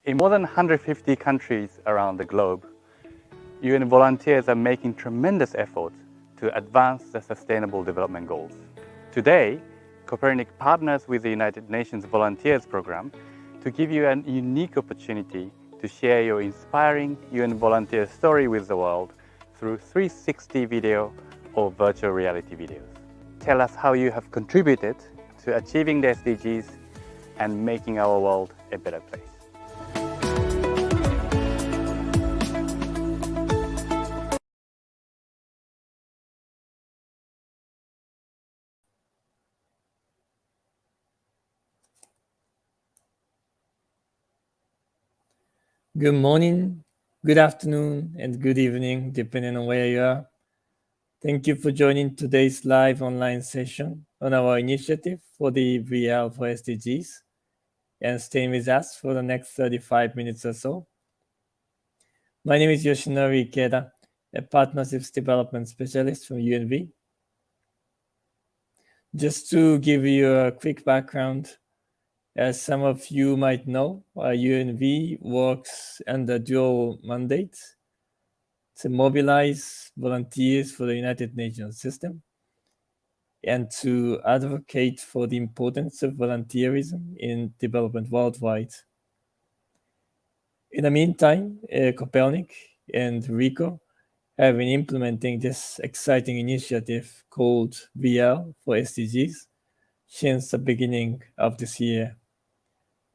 In more than 150 countries around the globe, UN volunteers are making tremendous efforts to advance the Sustainable Development Goals. Today, Kopernik partners with the United Nations Volunteers Program to give you a unique opportunity to share your inspiring UN volunteer story with the world through 360 video or virtual reality videos. Tell us how you have contributed to achieving the SDGs and making our world a better place. Good morning, good afternoon, and good evening, depending on where you are. Thank you for joining today's live online session on our initiative for the VR for SDGs, and staying with us for the next 35 minutes or so. My name is Yoshinori Ikeda, a Partnerships Development Specialist from UNV. Just to give you a quick background, as some of you might know, UNV works under dual mandates to mobilize volunteers for the United Nations system and to advocate for the importance of volunteerism in development worldwide. In the meantime, Kopernik and Ricoh have been implementing this exciting initiative called VR for SDGs since the beginning of this year.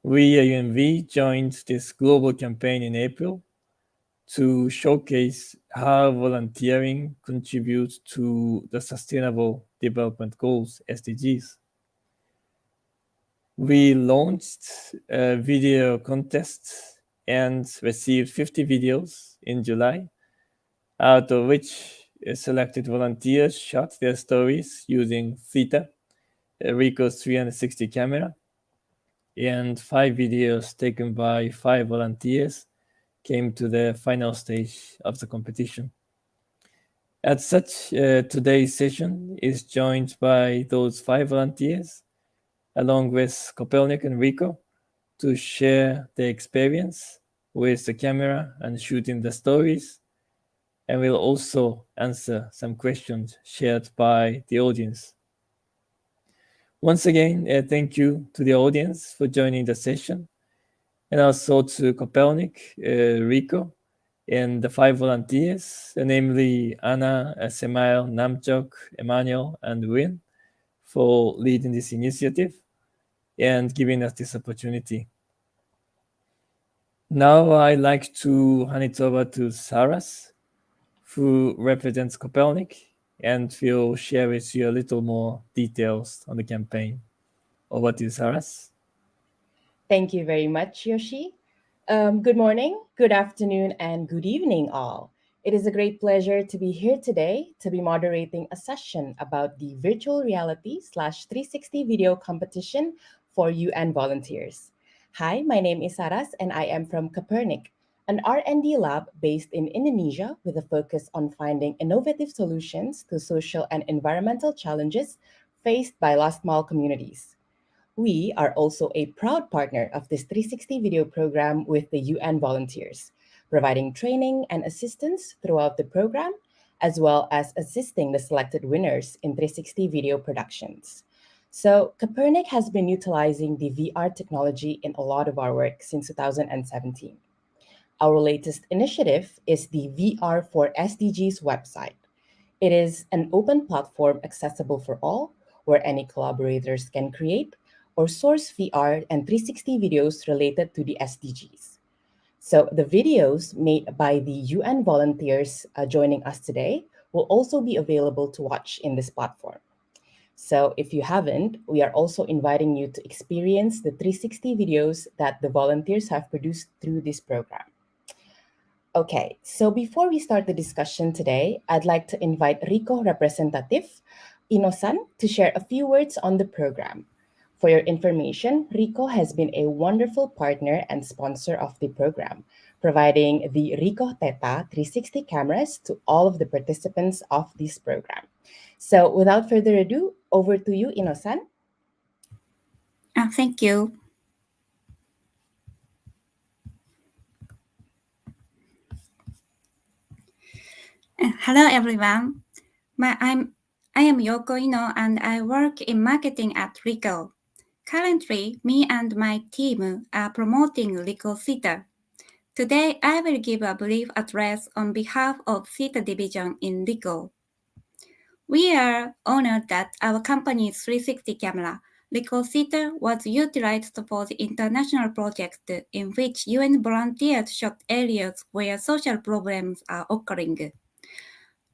We at UNV joined this global campaign in April to showcase how volunteering contributes to the Sustainable Development Goals, SDGs. We launched a video contest and received 50 videos in July, out of which selected volunteers shot their stories using Theta, Ricoh's 360 camera, and 5 videos taken by 5 volunteers came to the final stage of the competition. As such, today's session is joined by those 5 volunteers, along with Kopernik and Ricoh, to share their experience with the camera and shooting the stories, and we'll also answer some questions shared by the audience. Once again, thank you to the audience for joining the session, and also to Kopernik, Ricoh, and the 5 volunteers, namely Anna, Semail, Namchok, Emanuel, and Win, for leading this initiative and giving us this opportunity. Now I'd like to hand it over to Saras, who represents Kopernik, and will share with you a little more details on the campaign. Over to you, Saras. Thank you very much, Yoshi. Good morning, good afternoon, and good evening, all. It is a great pleasure to be here today to be moderating a session about the virtual reality/360 video competition for UN volunteers. Hi, my name is Saras, and I am from Kopernik, an R&D lab based in Indonesia with a focus on finding innovative solutions to social and environmental challenges faced by last-mile communities. We are also a proud partner of this 360 video program with the UN volunteers, providing training and assistance throughout the program, as well as assisting the selected winners in 360 video productions. So, Kopernik has been utilizing the VR technology in a lot of our work since 2017. Our latest initiative is the VR for SDGs website. It is an open platform accessible for all, where any collaborators can create or source VR and 360 videos related to the SDGs. So the videos made by the UN volunteers joining us today will also be available to watch in this platform. So if you haven't, we are also inviting you to experience the 360 videos that the volunteers have produced through this program. Okay, so before we start the discussion today, I'd like to invite Ricoh representative Ino-san to share a few words on the program. For your information, Ricoh has been a wonderful partner and sponsor of the program, providing the Ricoh Theta 360 cameras to all of the participants of this program. So without further ado, over to you, Ino-san. Thank you. Hello everyone. I am Yoko Ino and I work in marketing at Ricoh. Currently, me and my team are promoting Ricoh Theater. Today, I will give a brief address on behalf of Theater Division in Ricoh. We are honored that our company's 360 camera, Ricoh Theater, was utilized for the international project in which UN volunteers shot areas where social problems are occurring.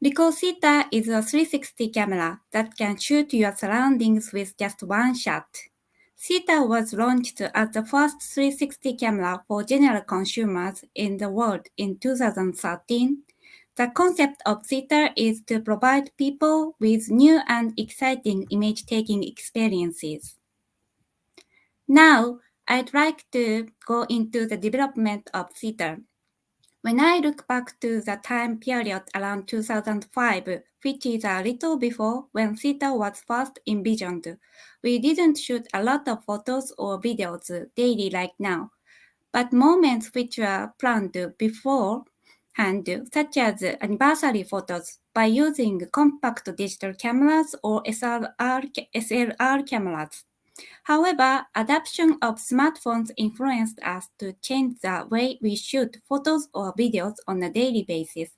Ricoh Theta is a 360 camera that can shoot your surroundings with just one shot. Theta was launched as the first 360 camera for general consumers in the world in 2013. The concept of Theta is to provide people with new and exciting image-taking experiences. Now, I'd like to go into the development of Theta. When I look back to the time period around 2005, which is a little before when Theta was first envisioned, we didn't shoot a lot of photos or videos daily like now, but moments which were planned beforehand, such as anniversary photos, by using compact digital cameras or SLR cameras. However, adoption of smartphones influenced us to change the way we shoot photos or videos on a daily basis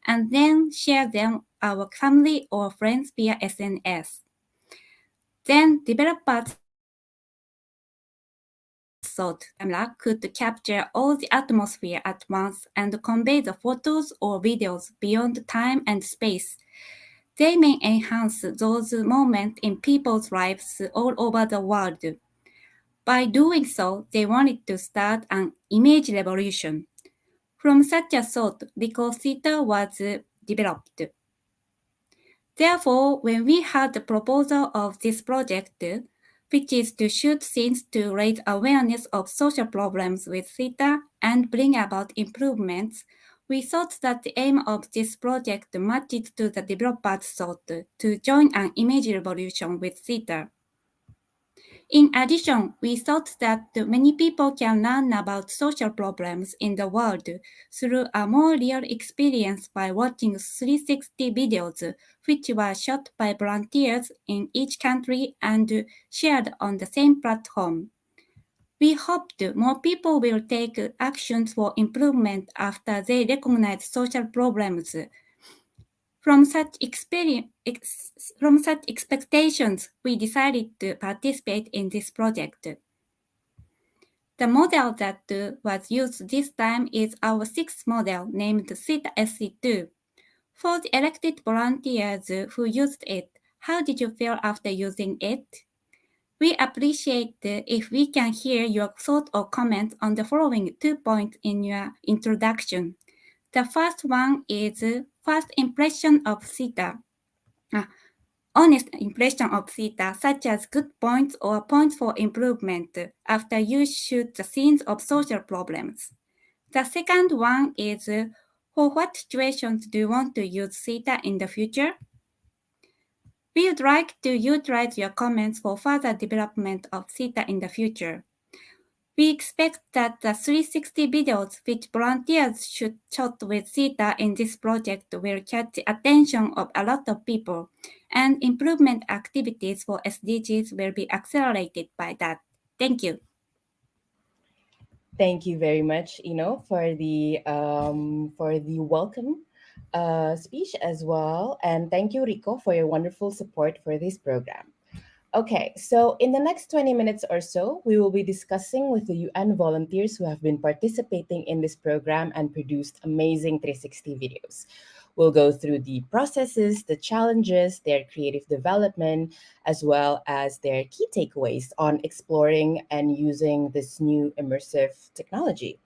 and then share them with our family or friends via SNS. Then developers thought camera could capture all the atmosphere at once and convey the photos or videos beyond time and space. They may enhance those moments in people's lives all over the world. By doing so, they wanted to start an image revolution. From such a thought, Ricoh Theater was developed. Therefore, when we had the proposal of this project, which is to shoot scenes to raise awareness of social problems with theater and bring about improvements, we thought that the aim of this project matched to the developers' thought to join an image revolution with theater. In addition, we thought that many people can learn about social problems in the world through a more real experience by watching 360 videos, which were shot by volunteers in each country and shared on the same platform. We hoped more people will take actions for improvement after they recognize social problems. From such expectations, we decided to participate in this project. The model that was used this time is our sixth model named Theta SC2. For the elected volunteers who used it, how did you feel after using it? We appreciate if we can hear your thoughts or comments on the following 2 points in your introduction. The first one is first impression of Theta. Honest impression of Theta, such as good points or points for improvement after you shoot the scenes of social problems. The second one is for what situations do you want to use Theta in the future? We would like to utilize your comments for further development of Theta in the future. We expect that the 360 videos which volunteers should shot with Theta in this project will catch the attention of a lot of people, and improvement activities for SDGs will be accelerated by that. Thank you. Thank you very much, for the welcome speech as well, and thank you, Rico, for your wonderful support for this program. Okay, so in the next 20 minutes or so, we will be discussing with the UN volunteers who have been participating in this program and produced amazing 360 videos. We'll go through the processes, the challenges, their creative development, as well as their key takeaways on exploring and using this new immersive technology.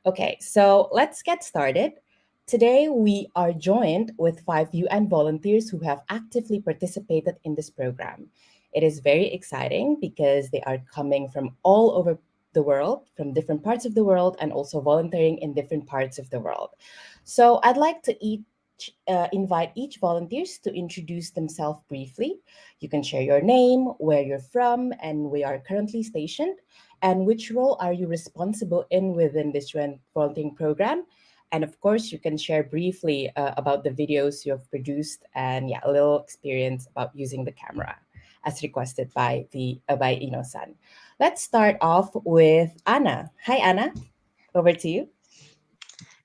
Okay, so let's get started. Today, we are joined with 5 UN volunteers who have actively participated in this program. It is very exciting because they are coming from all over the world, from different parts of the world, and also volunteering in different parts of the world. So I'd like to invite each volunteers to introduce themselves briefly. You can share your name, where you're from, and where you are currently stationed, and which role are you responsible in within this UN volunteering program, And of course, you can share briefly about the videos you have produced and yeah, a little experience about using the camera as requested by by Ino-san. Let's start off with Anna. Hi, Anna. Over to you.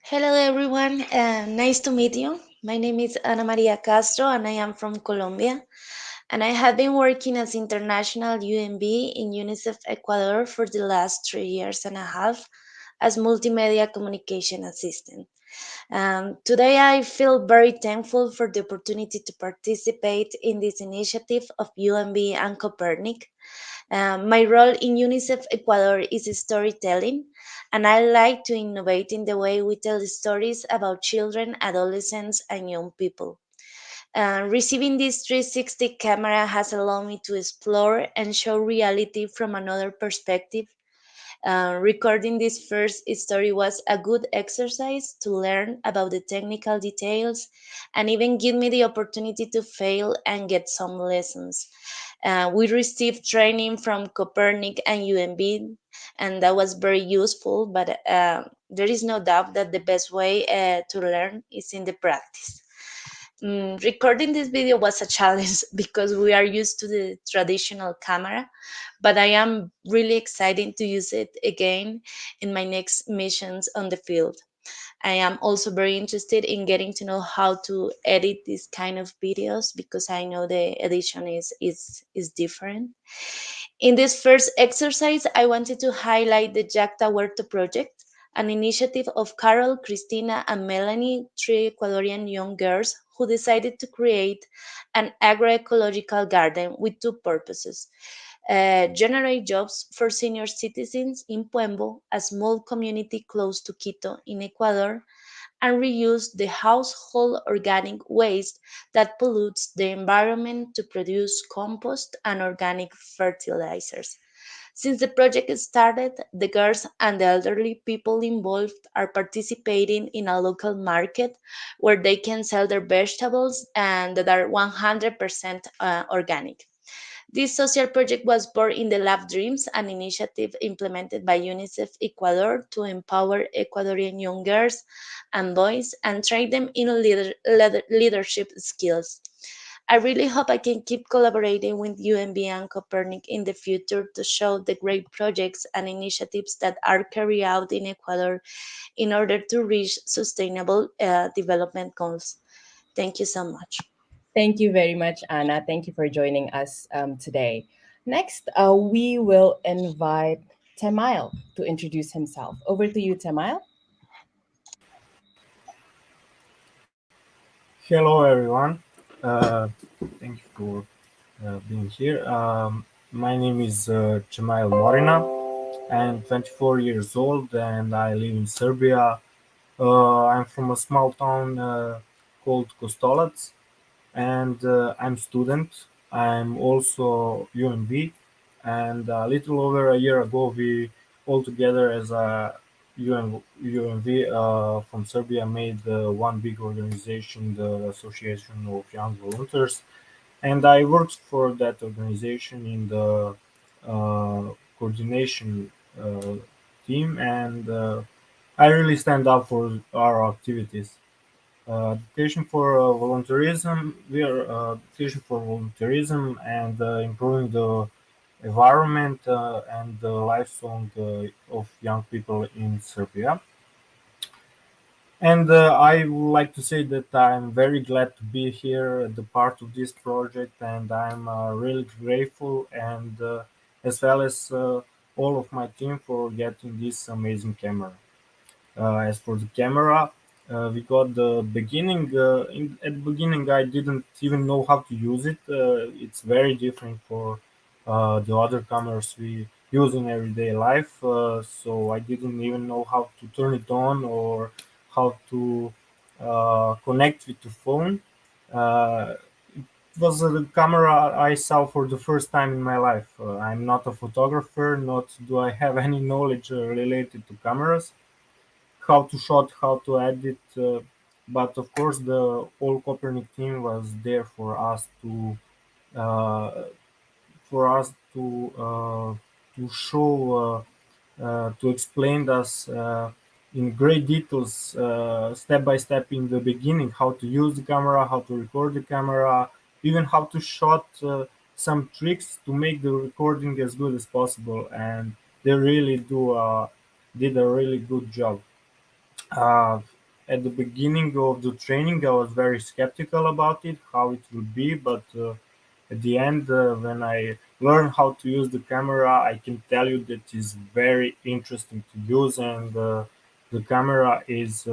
Hello, everyone. Nice to meet you. My name is Ana Maria Castro, and I am from Colombia. And I have been working as international UNV in UNICEF Ecuador for the last 3 years and a half as multimedia communication assistant. Today, I feel very thankful for the opportunity to participate in this initiative of UNV and Copernic. My role in UNICEF Ecuador is storytelling, and I like to innovate in the way we tell stories about children, adolescents, and young people. Receiving this 360 camera has allowed me to explore and show reality from another perspective. Recording this first story was a good exercise to learn about the technical details and even give me the opportunity to fail and get some lessons. We received training from Copernic and UNB, and that was very useful, but there is no doubt that the best way to learn is in the practice. Recording this video was a challenge because we are used to the traditional camera, but I am really excited to use it again in my next missions on the field. I am also very interested in getting to know how to edit this kind of videos because I know the edition is different. In this first exercise, I wanted to highlight the Jack Tahuerto project, an initiative of Carol, Christina, and Melanie, three Ecuadorian young girls who decided to create an agroecological garden with two purposes: generate jobs for senior citizens in Puembo, a small community close to Quito in Ecuador, and reuse the household organic waste that pollutes the environment to produce compost and organic fertilizers. Since the project started, the girls and the elderly people involved are participating in a local market where they can sell their vegetables and that are 100% organic. This social project was born in the Lab Dreams, an initiative implemented by UNICEF Ecuador to empower Ecuadorian young girls and boys and train them in leadership skills. I really hope I can keep collaborating with UNB and Copernic in the future to show the great projects and initiatives that are carried out in Ecuador in order to reach sustainable development goals. Thank you so much. Thank you very much, Anna. Thank you for joining us today. Next, we will invite Temail to introduce himself. Over to you, Temail. Hello, everyone. Thank you for being here. My name is Emanuel Morina. I'm 24 years old and I live in Serbia. I'm from a small town called Kostolac, and I'm student. I'm also UNV, and a little over a year ago, we all together as a UNV from Serbia made one big organization, the Association of Young Volunteers, and I worked for that organization in the coordination team, and I really stand up for our activities. Education for volunteerism. We are education for volunteerism and improving the environment and the life song of young people in Serbia. And I would like to say that I'm very glad to be here, the part of this project, and I'm really grateful, and as well as all of my team for getting this amazing camera. As for the camera, we got the beginning. At the beginning, I didn't even know how to use it. It's very different for the other cameras we use in everyday life. So I didn't even know how to turn it on or how to connect with the phone. Uh, it was the camera I saw for the first time in my life. I'm not a photographer, not do I have any knowledge related to cameras, how to shot, how to edit. But of course, the whole Copernic team was there uh, for us to show, to explain us in great details, step by step in the beginning, how to use the camera, how to record the camera, even how to shot some tricks to make the recording as good as possible. And they really did a really good job. Uh, at the beginning of the training, I was very skeptical about it, how it will be, but at the end, when I learned how to use the camera, I can tell you that it's very interesting to use, and the camera is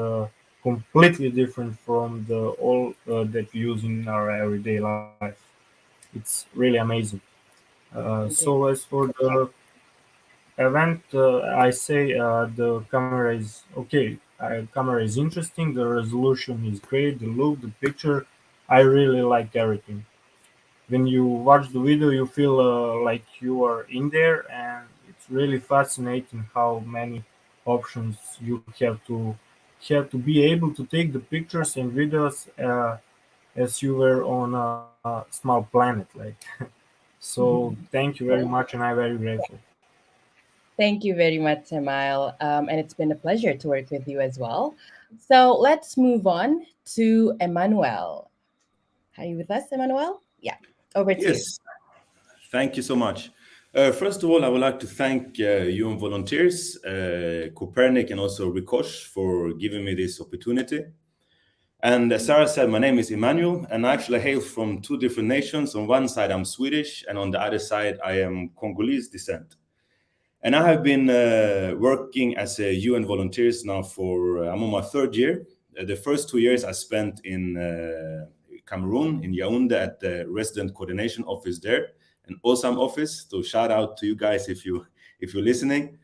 completely different from the all that we use in our everyday life. It's really amazing. Okay. So as for the event, I say the camera is okay. Camera is interesting. The resolution is great. The look, the picture, I really like everything. When you watch the video, you feel like you are in there, and it's really fascinating how many options you have to be able to take the pictures and videos as you were on a small planet, like. So thank you very much, and I'm very grateful. Thank you very much, Samuel. And it's been a pleasure to work with you as well. So let's move on to Emanuel. Are you with us, Emanuel? Yeah, over to you. Yes, thank you so much. First of all, I would like to thank UN volunteers, Copernic, and also Ricoh for giving me this opportunity. And as Sarah said, my name is Emanuel, and I actually hail from two different nations. On one side, I'm Swedish, and on the other side, I am Congolese descent. And I have been working as a UN volunteers now for, I'm on my third year. The first 2 years I spent in Cameroon, in Yaoundé, at the resident coordination office there, an awesome office. So shout out to you guys if you're listening.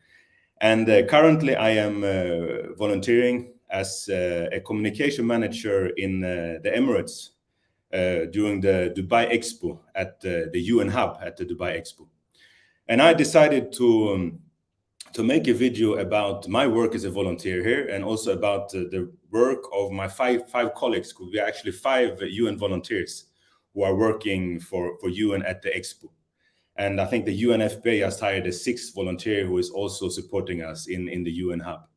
And currently I am volunteering as a communication manager in the Emirates during the Dubai Expo at the UN Hub at the Dubai Expo. And I decided to make a video about my work as a volunteer here, and also about the work of my five colleagues. We are actually 5 UN volunteers who are working for UN at the Expo. And I think the UNFPA has hired a 6th volunteer who is also supporting us in the UN Hub.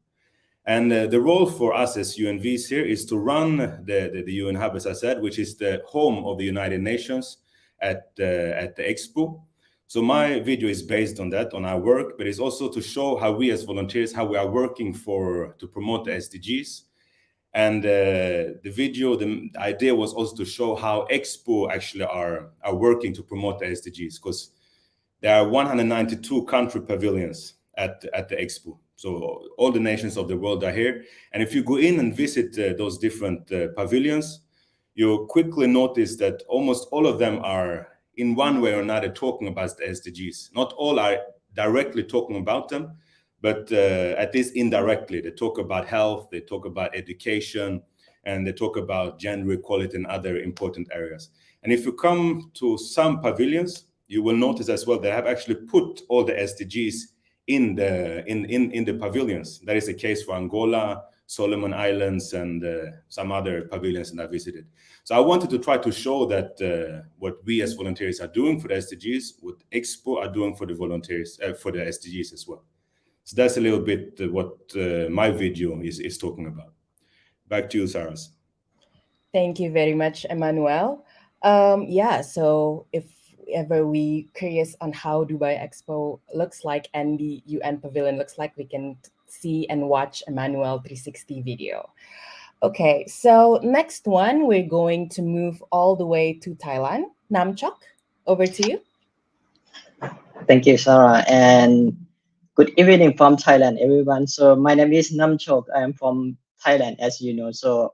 And the role for us as UNVs here is to run the UN Hub, as I said, which is the home of the United Nations at the Expo. So my video is based on that, on our work, but it's also to show how we as volunteers, how we are working to promote the SDGs. And the video, the idea was also to show how Expo actually are working to promote the SDGs, because there are 192 country pavilions at the Expo. So all the nations of the world are here. And if you go in and visit those different pavilions, you'll quickly notice that almost all of them are in one way or another talking about the SDGs. Not all are directly talking about them, but at least indirectly. They talk about health, they talk about education, and they talk about gender equality and other important areas. And if you come to some pavilions, you will notice as well they have actually put all the SDGs in the pavilions. That is the case for Angola, Solomon Islands, and some other pavilions that I visited. So I wanted to try to show that what we as volunteers are doing for the SDGs, what Expo are doing for the volunteers, for the SDGs as well. So that's a little bit what my video is talking about. Back to you, Saras. Thank you very much, Emmanuel. Yeah, so if ever we curious on how Dubai Expo looks like and the UN Pavilion looks like, we can see and watch Emmanuel 360 video. Okay, so next one, we're going to move all the way to Thailand. Namchok, over to you. Thank you, Sarah, and good evening from Thailand, everyone. So my name is Namchok. I am from Thailand, as you know. So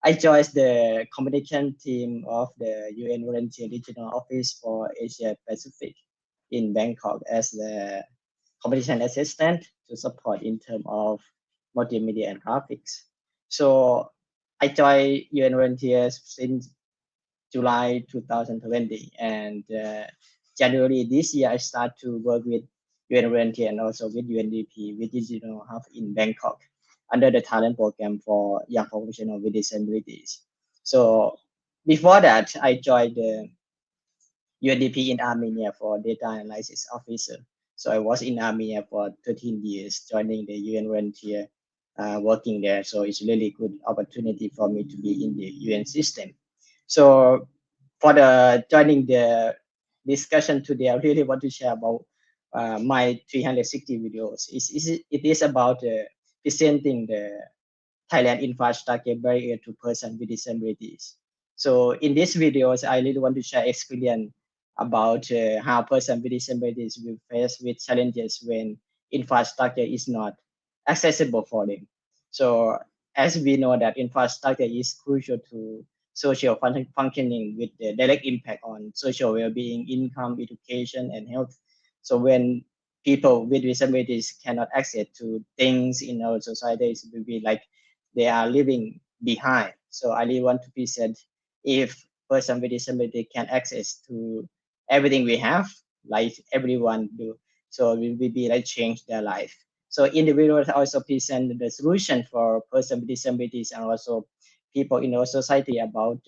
I joined the communication team of the UN Volunteer Regional Office for Asia Pacific in Bangkok as the communication assistant to support in terms of multimedia and graphics. So I joined UN Volunteers since July 2020, and January this year I start to work with UN Volunteer and also with UNDP, with Regional Hub in Bangkok, under the talent program for young professionals with disabilities. So before that, I joined the UNDP in Armenia for data analysis officer. So I was in Armenia for 13 years, joining the UN Volunteer working there. So it's really good opportunity for me to be in the UN system. So for the joining the discussion today, I really want to share about my 360 videos. It is about presenting the Thailand infrastructure barrier to persons with disabilities. So in these videos, I really want to share experience about how persons with disabilities will face with challenges when infrastructure is not accessible for them. So as we know that infrastructure is crucial to social functioning with the direct impact on social well-being, income, education, and health. So when people with disabilities cannot access to things in our societies, it will be like they are leaving behind. So I really want to present if person with disability can access to everything we have, like everyone do. So we will be like change their life. So individuals also present the solution for person with disabilities and also people in our society about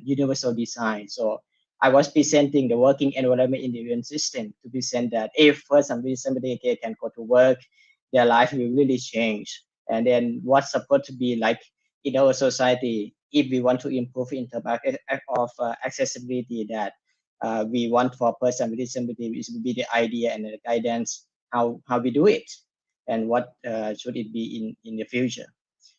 universal design. So I was presenting the working environment in the UN system to present that if person with disability can go to work, their life will really change. And then what's supposed to be like in our society if we want to improve in terms of accessibility that we want for person with disability, which will be the idea and the guidance how we do it and what should it be in the future.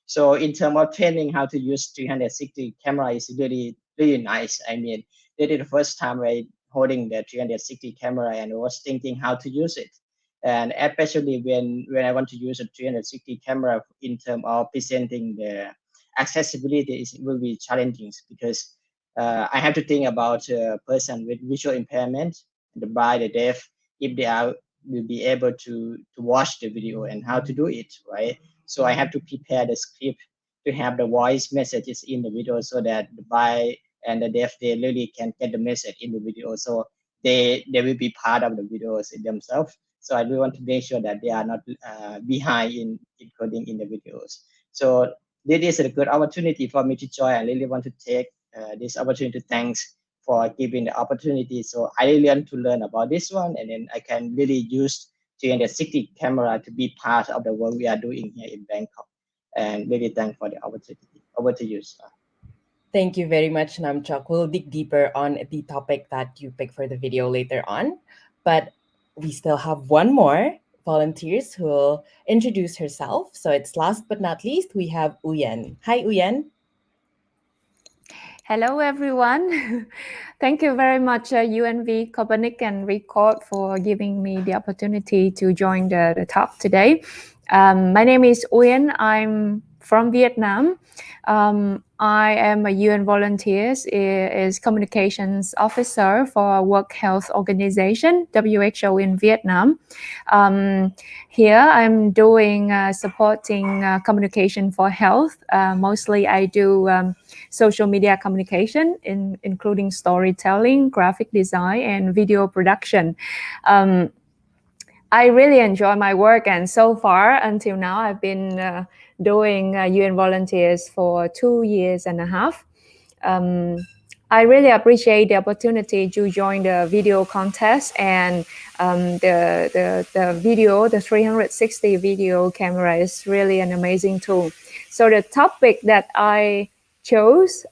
So in terms of training how to use 360 camera is really nice. I mean, this is the first time I holding the 360 camera and was thinking how to use it. And especially when I want to use a 360 camera in terms of presenting the accessibility, it will be challenging because I have to think about a person with visual impairment, the blind, the deaf, if they are will be able to watch the video and how to do it, right? So I have to prepare the script to have the voice messages in the video so that the blind and the deaf they really can get the message in the video. So they will be part of the videos themselves. So I really want to make sure that they are not behind in coding in the videos. So this is a good opportunity for me to join. I really want to take this opportunity to thanks for giving the opportunity. So I really want to learn about this one, and then I can really use 360 camera to be part of the work we are doing here in Bangkok. And really thank for the opportunity. Over to you, sir. Thank you very much, Namchok. We'll dig deeper on the topic that you picked for the video later on. But we still have one more volunteers who will introduce herself. So it's last but not least, we have Uyen. Hi, Uyen. Hello, everyone. Thank you very much, UNV-Kopernik-Ricoh, for giving me the opportunity to join the talk today. My name is Uyen. I'm from Vietnam. I am a UN volunteer, is communications officer for World Health Organization, WHO in Vietnam. Here I'm doing supporting communication for health. Mostly I do social media communication, including storytelling, graphic design, and video production. I really enjoy my work, and so far until now, I've been doing UN volunteers for 2 years and a half. I really appreciate the opportunity to join the video contest and the video, the 360 video camera is really an amazing tool. So the topic that I chose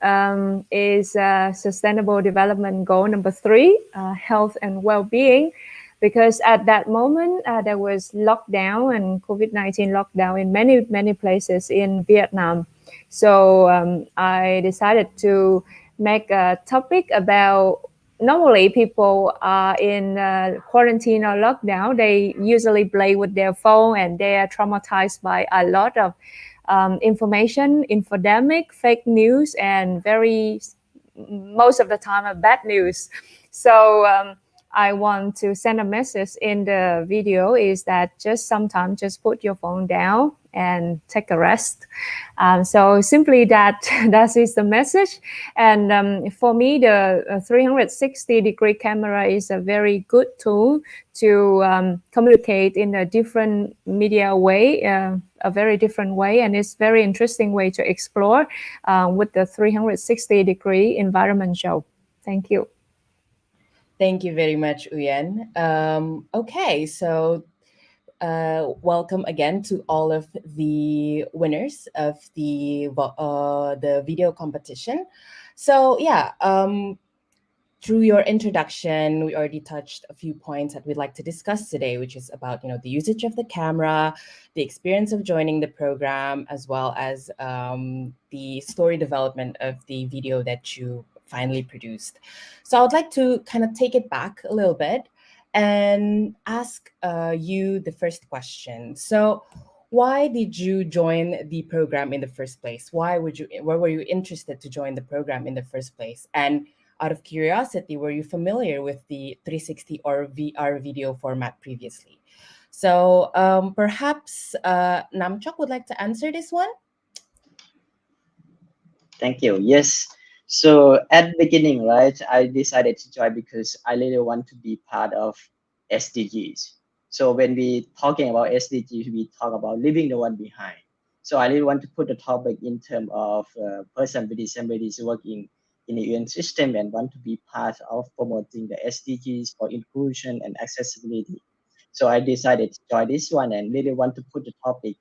is Sustainable Development Goal number 3, health and well-being. Because at that moment, there was lockdown and COVID-19 lockdown in many places in Vietnam. So I decided to make a topic about, normally people are in quarantine or lockdown, they usually play with their phone and they are traumatized by a lot of information, infodemic, fake news, and most of the time bad news. So I want to send a message in the video is that sometimes just put your phone down and take a rest. So simply that is the message. And for me, the 360-degree camera is a very good tool to communicate in a different media way, a very different way, and it's very interesting way to explore with the 360-degree environment show. Thank you. Thank you very much, Uyen. Okay, so welcome again to all of the winners of the video competition. So yeah, through your introduction, we already touched a few points that we'd like to discuss today, which is about the usage of the camera, the experience of joining the program, as well as the story development of the video that you finally produced. So I would like to kind of take it back a little bit and ask you the first question. So why did you join the program in the first place? Why were you interested to join the program in the first place? And out of curiosity, were you familiar with the 360 or VR video format previously? So perhaps Namchok would like to answer this one. Thank you. Yes. So at the beginning, right, I decided to join because I really want to be part of SDGs. So when we talking about SDGs, we talk about leaving the one behind. So I really want to put the topic in terms of person with disabilities working in the UN system and want to be part of promoting the SDGs for inclusion and accessibility. So I decided to join this one and really want to put the topic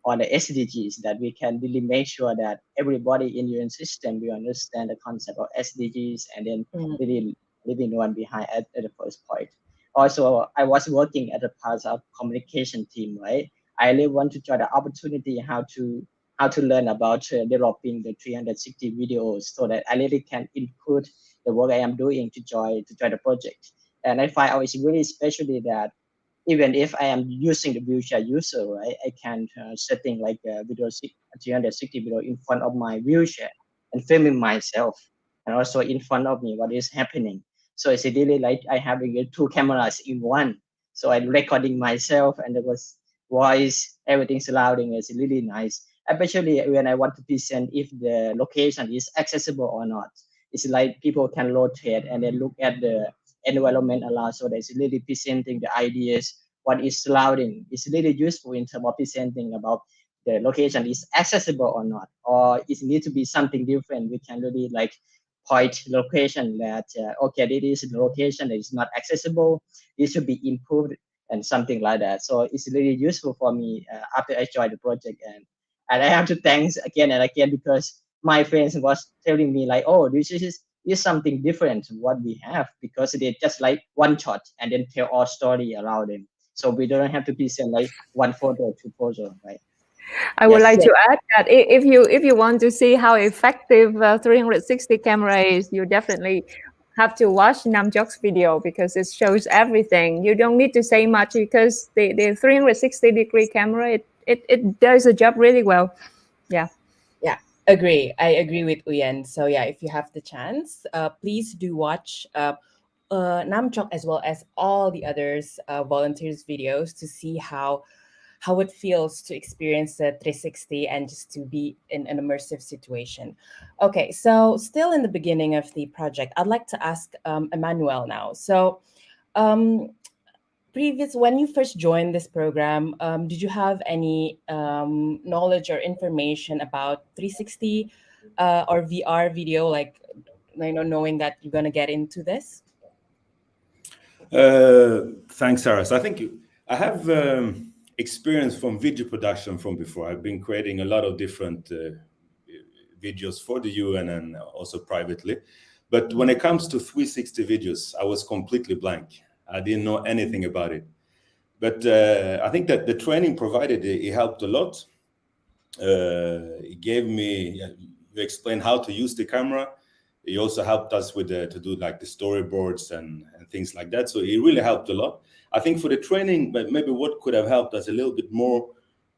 on the SDGs, that we can really make sure that everybody in UN system will understand the concept of SDGs and then really leaving no one behind at the first point. Also, I was working at a part of communication team, right? I really want to try the opportunity how to learn about developing the 360 videos so that I really can include the work I am doing to join the project. And I find out it's really especially that even if I am using the wheelchair user, right, I can setting like a video 360 video in front of my wheelchair and filming myself, and also in front of me what is happening. So it's really like I having two cameras in one. So I'm recording myself and there was voice, everything surrounding is really nice. Especially when I want to present if the location is accessible or not. It's like people can rotate and then look at the environment around, so that's really presenting the ideas, what is surrounding. It's really useful in terms of presenting about the location is accessible or not, or it needs to be something different. We can really like point location that okay, this is the location that is not accessible, it should be improved and something like that. So it's really useful for me after I joined the project, and I have to thanks again and again because my friends was telling me like, oh, this is something different what we have, because they just like one shot and then tell our story around them. So we don't have to present like one photo, two photos, right? I would like to add that if you want to see how effective 360 camera is, you definitely have to watch Namjok's video because it shows everything. You don't need to say much because the 360-degree camera it does the job really well. Yeah. Yeah, agree. I agree with Uyen. So yeah, if you have the chance, please do watch Namchok as well as all the others volunteers videos to see how it feels to experience the 360 and just to be in an immersive situation. Okay, so still in the beginning of the project, I'd like to ask Emanuel now. So when you first joined this program, did you have any knowledge or information about 360 or VR video, like knowing that you're going to get into this? Thanks, Saras. I think I have experience from video production from before. I've been creating a lot of different videos for the UN and also privately. But when it comes to 360 videos, I was completely blank. I didn't know anything about it. But I think that the training provided, it helped a lot. It gave me, you explained how to use the camera. It also helped us with to do like the storyboards and things like that. So it really helped a lot. I think for the training, but maybe what could have helped us a little bit more,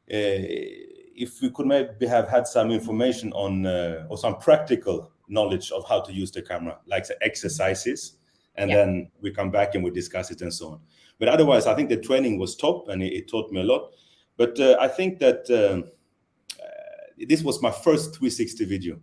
if we could maybe have had some information on or some practical knowledge of how to use the camera, like the exercises, and then we come back and we discuss it and so on. But otherwise, I think the training was top and it taught me a lot. But I think that this was my first 360 video.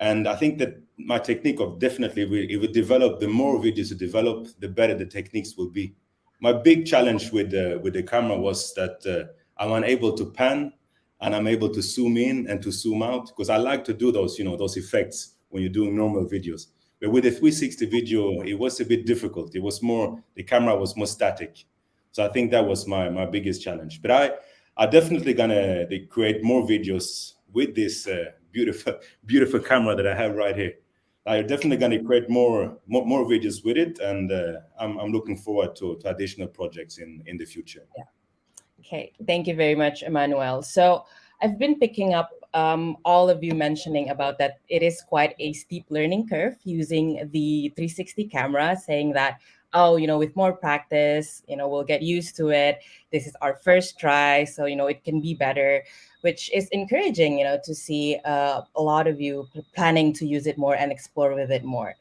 And I think that my technique of definitely, it would develop, the more videos you develop, the better the techniques will be. My big challenge with the camera was that I'm unable to pan and I'm able to zoom in and to zoom out, because I like to do those, those effects when you're doing normal videos. But with the 360 video, it was a bit difficult. It was more, the camera was more static. So I think that was my biggest challenge. But I definitely gonna create more videos with this beautiful camera that I have right here. I'm definitely gonna create more videos with it, and I'm looking forward to additional projects in the future. Yeah. Okay, thank you very much, Emanuel. So I've been picking up all of you mentioning about that it is quite a steep learning curve using the 360 camera, saying that, oh, with more practice, we'll get used to it. This is our first try, so, it can be better, which is encouraging, to see a lot of you planning to use it more and explore with it more.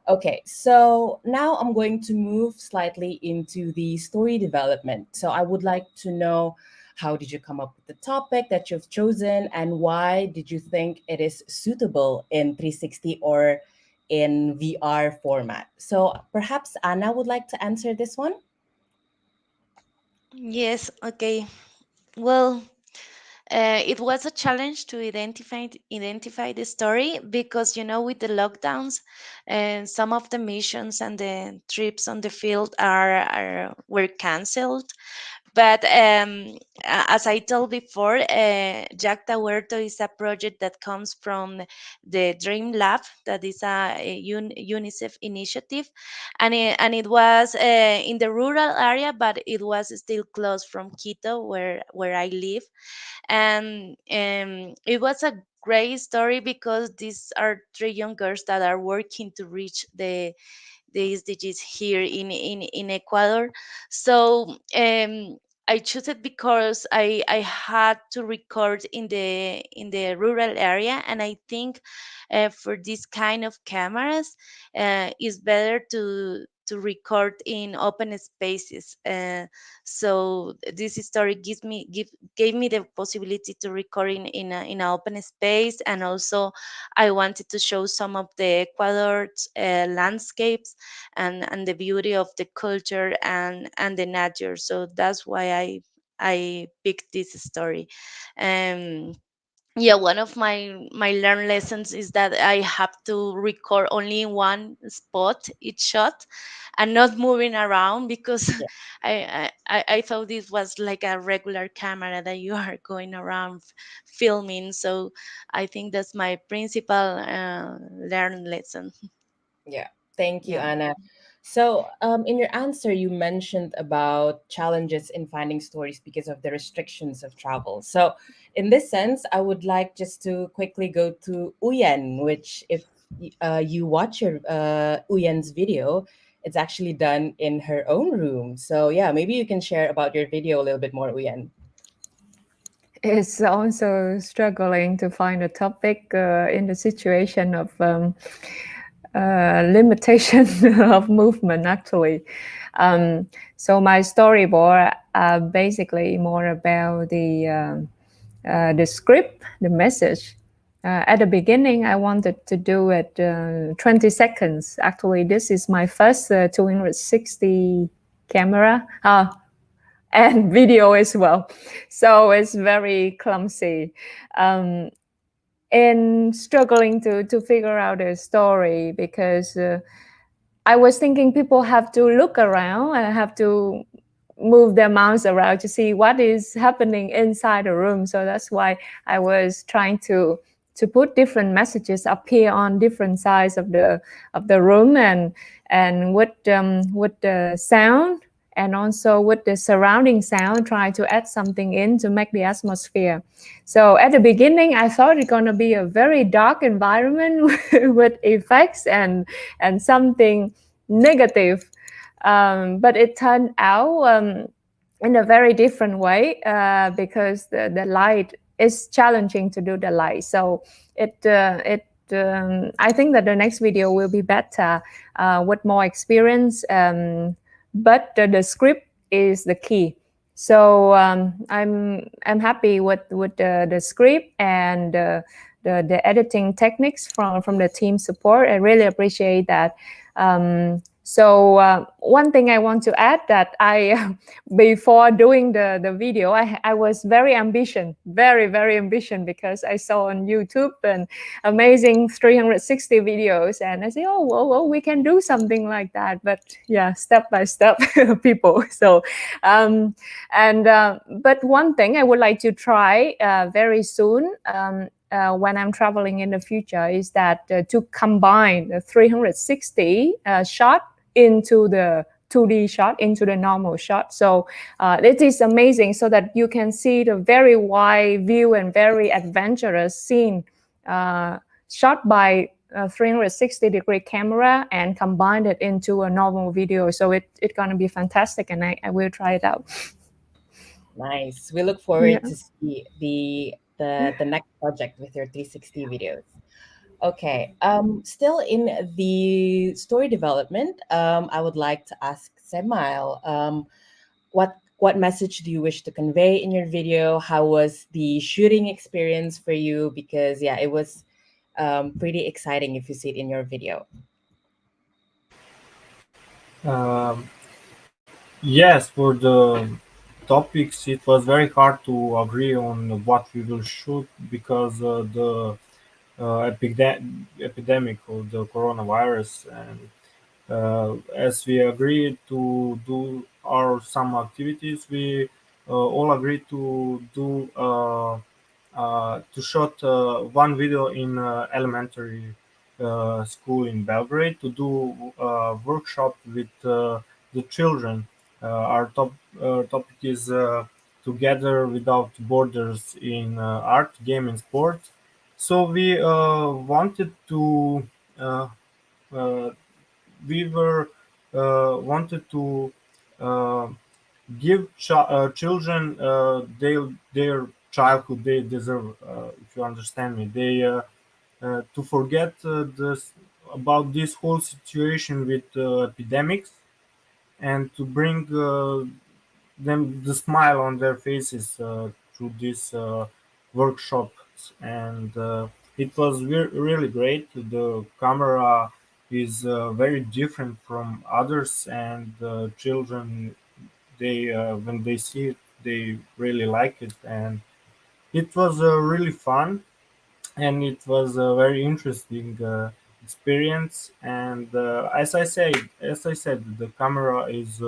Okay, so now I'm going to move slightly into the story development. So I would like to know, how did you come up with the topic that you've chosen, and why did you think it is suitable in 360 or in VR format? So perhaps Anna would like to answer this one. Yes, okay. Well, it was a challenge to identify the story because with the lockdowns, and some of the missions and the trips on the field were canceled. But as I told before, Jack Huerto is a project that comes from the Dream Lab, that is a UNICEF initiative, and it was in the rural area, but it was still close from Quito, where I live. And it was a great story because these are three young girls that are working to reach the SDGs here in Ecuador. So I chose it because I had to record in the rural area, and I think for this kind of cameras, it's better to record in open spaces. So this story gave me the possibility to record in an open space, and also I wanted to show some of the Ecuador's landscapes and the beauty of the culture and the nature. So that's why I picked this story. Um, yeah, one of my learned lessons is that I have to record only in one spot each shot and not moving around, because Yeah. I thought this was like a regular camera that you are going around filming. So I think that's my principal learned lesson. Yeah, thank you, Yeah. Anna. So, in your answer, you mentioned about challenges in finding stories because of the restrictions of travel. So, in this sense, I would like just to quickly go to Uyen, which, if you watch your Uyen's video, it's actually done in her own room. So, yeah, maybe you can share about your video a little bit more, Uyen. It's also struggling to find a topic in the situation of limitation of movement, actually. So my storyboard are basically more about the script, the message. At the beginning, I wanted to do it 20 seconds. Actually, this is my first 260 camera. And video as well. So it's very clumsy. And struggling to figure out a story, because I was thinking people have to look around and have to move their mouths around to see what is happening inside the room. So that's why I was trying to put different messages up here on different sides of the room, and with the sound, and also with the surrounding sound, try to add something in to make the atmosphere. So at the beginning, I thought it's going to be a very dark environment with effects and something negative. But it turned out in a very different way, because the light is challenging to do the light. So I think that the next video will be better with more experience. But the script is the key. So I'm happy with the script and the editing techniques from the team support. I really appreciate that So one thing I want to add that I, before doing the video, I was very very ambitious, because I saw on YouTube an amazing 360 videos, and I say, oh, well, we can do something like that. But yeah, step by step, people. So, but one thing I would like to try very soon. When I'm traveling in the future, is that to combine the 360 shot into the 2D shot, into the normal shot. So it is amazing, so that you can see the very wide view and very adventurous scene shot by a 360-degree camera and combine it into a normal video. So it's gonna be fantastic, and I will try it out. Nice. We look forward to see the next project with your 360 videos. Okay. Still in the story development, I would like to ask Semail, what message do you wish to convey in your video? How was the shooting experience for you? Because yeah, it was pretty exciting if you see it in your video. Um, yes, for the topics, it was very hard to agree on what we will shoot because the epidemic of the coronavirus, and as we agreed to do our some activities, we all agreed to do to shot one video in elementary school in Belgrade to do workshop with the children. Our topic is Together Without Borders in Art, Game, and Sport. So we wanted to uh, uh, we were wanted to uh, give children their childhood they deserve. If you understand me, they to forget this about this whole situation with epidemics, and to bring them the smile on their faces through these workshops, and it was really great. The camera is very different from others, and children, they when they see it, they really like it, and it was really fun, and it was a very interesting experience. And as I said, the camera is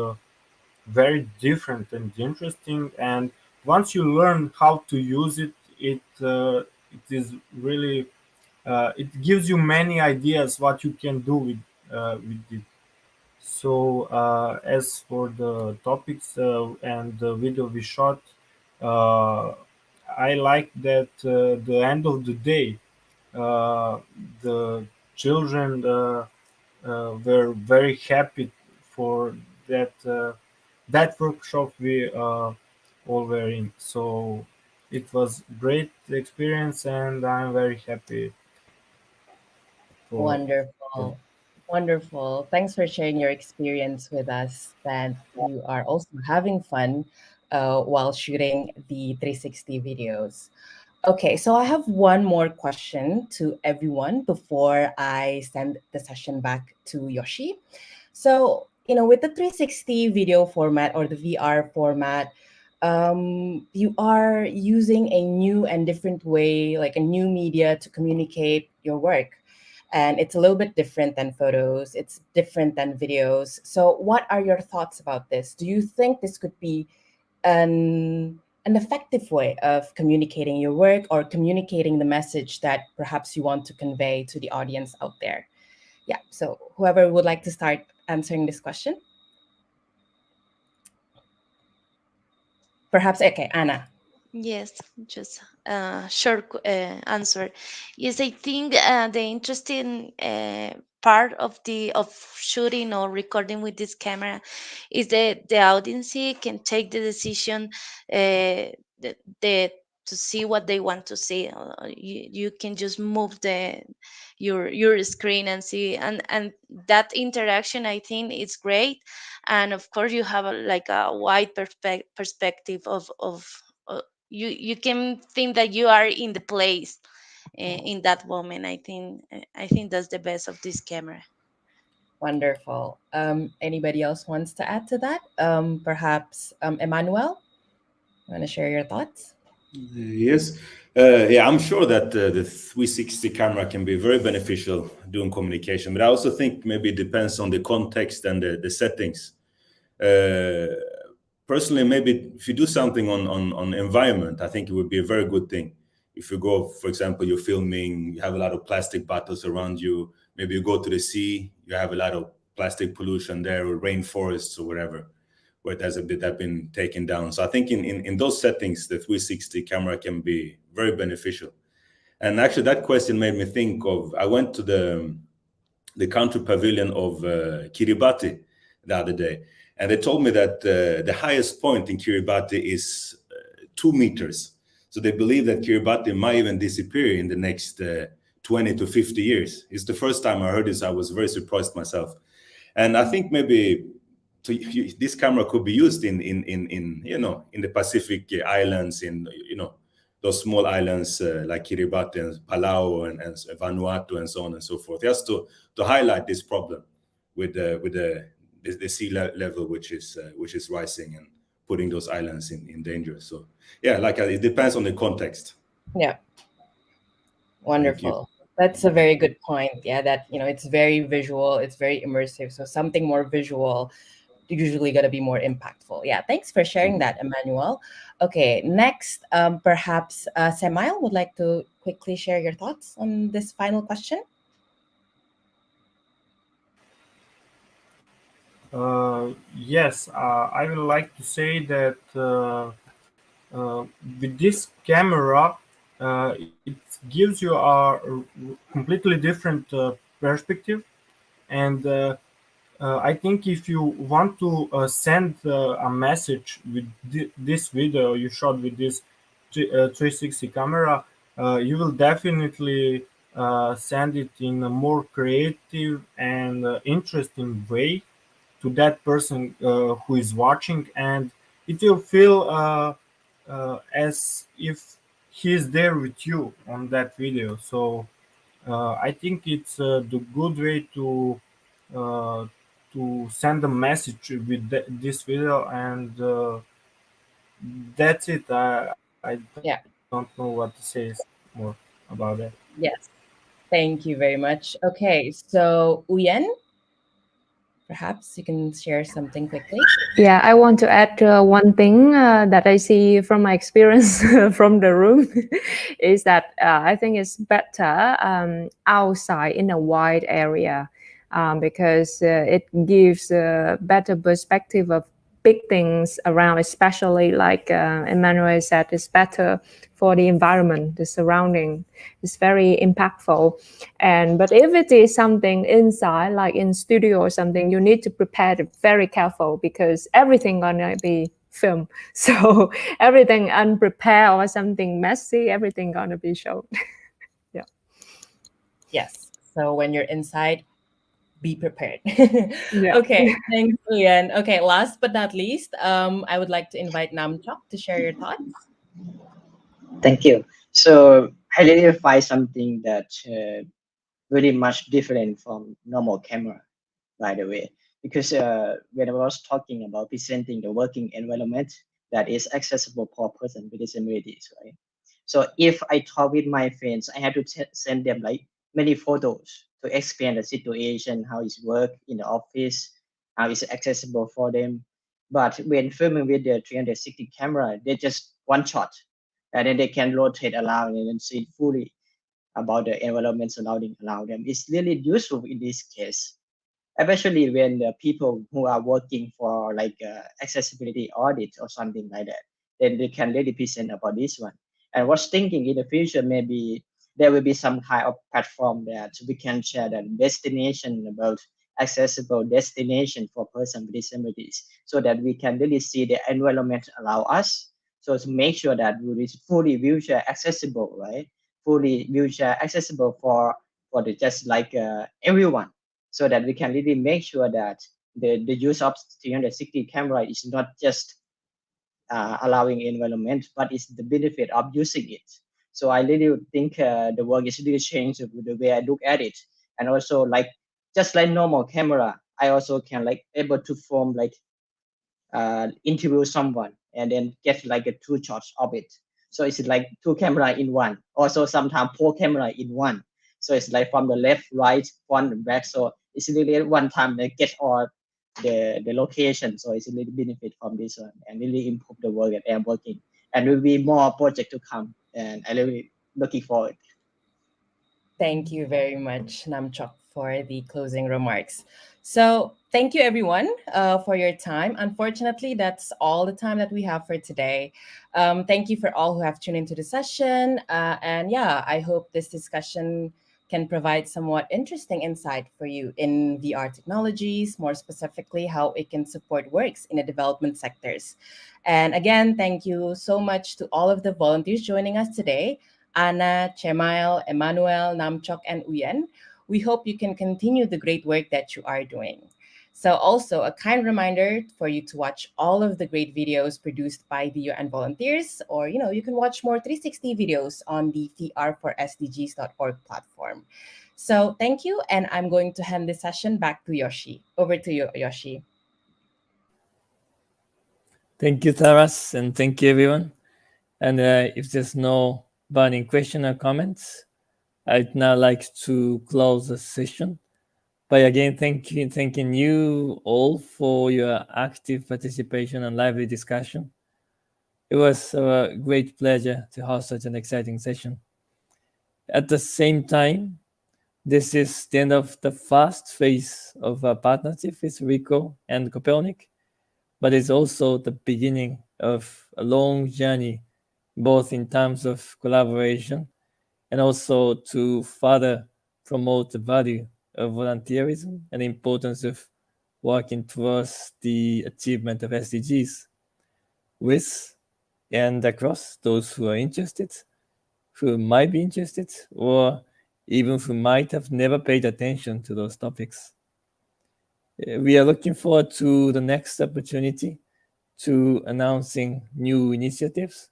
very different and interesting, and once you learn how to use it, it is really it gives you many ideas what you can do with it. So as for the topics and the video we shot, uh, I like that the end of the day, uh, the children were very happy for that workshop we all were in. So it was great experience, and I'm very happy for. Wonderful. Wonderful. Thanks for sharing your experience with us, that you are also having fun while shooting the 360 videos. Okay, so I have one more question to everyone before I send the session back to Yoshi. So, with the 360 video format or the VR format, you are using a new and different way, like a new media to communicate your work. And it's a little bit different than photos, it's different than videos. So, what are your thoughts about this? Do you think this could be an effective way of communicating your work or communicating the message that perhaps you want to convey to the audience out there? Yeah, so whoever would like to start answering this question? Perhaps, okay, Anna. Yes, just short answer. Yes, I think the interesting part of shooting or recording with this camera is that the audience can take the decision, the to see what they want to see. You can just move your screen and see, and that interaction, I think, is great. And of course you have like a wide perspective of you can think that you are in the place in that moment. I think that's the best of this camera. Wonderful. Anybody else wants to add to that? Perhaps Emanuel, you want to share your thoughts? Yes. Yeah, I'm sure that the 360 camera can be very beneficial during communication, but I also think maybe it depends on the context and the settings. Personally, maybe if you do something on environment, I think it would be a very good thing. If you go, for example, you're filming, you have a lot of plastic bottles around you, maybe you go to the sea, you have a lot of plastic pollution there, or rainforests or whatever, where there's a bit that been taken down. So I think in those settings, the 360 camera can be very beneficial. And actually, that question made me think of, I went to the country pavilion of Kiribati the other day, and they told me that the highest point in Kiribati is 2 meters. So they believe that Kiribati might even disappear in the next 20 to 50 years. It's the first time I heard this. I was very surprised myself. And I think maybe this camera could be used in the Pacific islands, in those small islands like Kiribati and Palau and Vanuatu and so on and so forth, just to highlight this problem with the sea level which is rising and putting those islands in danger. So yeah, it depends on the context. Yeah. Wonderful. That's a very good point. Yeah, that it's very visual, it's very immersive. So something more visual usually going to be more impactful. Yeah, thanks for sharing that, Emmanuel. Okay, next, perhaps Semail would like to quickly share your thoughts on this final question. Yes, I would like to say that with this camera, it gives you a completely different perspective. And I think if you want to send a message with this video you shot with this 360 camera, you will definitely send it in a more creative and interesting way to that person who is watching, and it will feel as if he is there with you on that video. So I think it's the good way uh, to send a message with this video, and that's it. I don't know what to say more about that. Yes, thank you very much. Okay, so Uyen, perhaps you can share something quickly. Yeah, I want to add one thing that I see from my experience from the room is that I think it's better outside in a wide area because it gives a better perspective of big things around, especially like Emanuel said, it's better for the environment, the surrounding. It's very impactful. But if it is something inside, like in studio or something, you need to prepare it very careful because everything gonna be filmed. So everything unprepared or something messy, everything gonna be shown. Yeah. Yes. So when you're inside, be prepared. Yeah. Okay, thanks, Uyen. Okay, last but not least, I would like to invite Namchok to share your thoughts. Thank you. So I really find something that very much different from normal camera, by the way, because when I was talking about presenting the working environment that is accessible for person with disabilities, right? So if I talk with my friends, I have to send them like many photos to explain the situation, how it's work in the office, how it's accessible for them. But when filming with the 360 camera, they just one shot, and then they can rotate around and then see fully about the environment surrounding around them. It's really useful in this case, especially when the people who are working for like accessibility audit or something like that, then they can really present about this one. And was thinking in the future, maybe there will be some kind of platform that we can share the destination about accessible destination for person with disabilities, so that we can really see the environment around us. So to make sure that it is fully wheelchair accessible, right? Fully wheelchair accessible for the just like everyone, so that we can really make sure that the use of 360 camera is not just allowing environment, but it's the benefit of using it. So I really think the work is really changed with the way I look at it, and also like just like normal camera, I also can like able to form like interview someone and then get like a 2 shots of it. So it's like 2 camera in one. Also sometimes 4 camera in one. So it's like from the left, right, front, and back. So it's really one time they get all the location. So it's really benefit from this one and really improve the work that I'm working. And will be more project to come. And I really looking forward. Thank you very much, Namchok, for the closing remarks. So, thank you everyone for your time. Unfortunately, that's all the time that we have for today. Thank you for all who have tuned into the session. And yeah, I hope this discussion can provide somewhat interesting insight for you in VR technologies, more specifically, how it can support works in the development sectors. And again, thank you so much to all of the volunteers joining us today. Anna, Chemail, Emanuel, Namchok, and Uyen. We hope you can continue the great work that you are doing. So also a kind reminder for you to watch all of the great videos produced by the UN volunteers, or you can watch more 360 videos on the VR4SDGs.org platform. So thank you, and I'm going to hand this session back to Yoshi. Over to you, Yoshi. Thank you, Saras, and thank you, everyone. And if there's no burning question or comments, I'd now like to close the session by again thanking you all for your active participation and lively discussion. It was a great pleasure to host such an exciting session. At the same time, this is the end of the first phase of our partnership with Ricoh and Kopernik, but it's also the beginning of a long journey, both in terms of collaboration and also to further promote the value of volunteerism and the importance of working towards the achievement of SDGs with and across those who are interested, who might be interested, or even who might have never paid attention to those topics. We are looking forward to the next opportunity to announcing new initiatives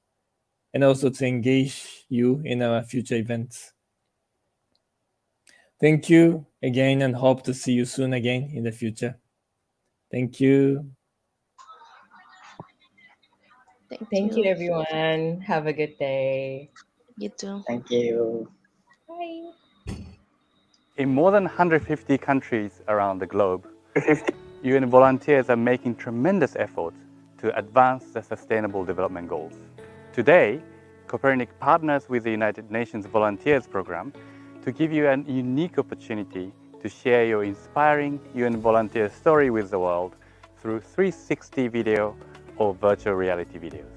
and also to engage you in our future events. Thank you again and hope to see you soon again in the future. Thank you. Thank you, everyone. Have a good day. You too. Thank you. Bye. In more than 150 countries around the globe, UN volunteers are making tremendous efforts to advance the Sustainable Development Goals. Today, Kopernik partners with the United Nations Volunteers Program to give you a unique opportunity to share your inspiring UN volunteer story with the world through 360 video or virtual reality videos.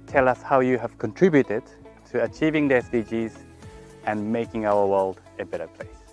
Tell us how you have contributed to achieving the SDGs and making our world a better place.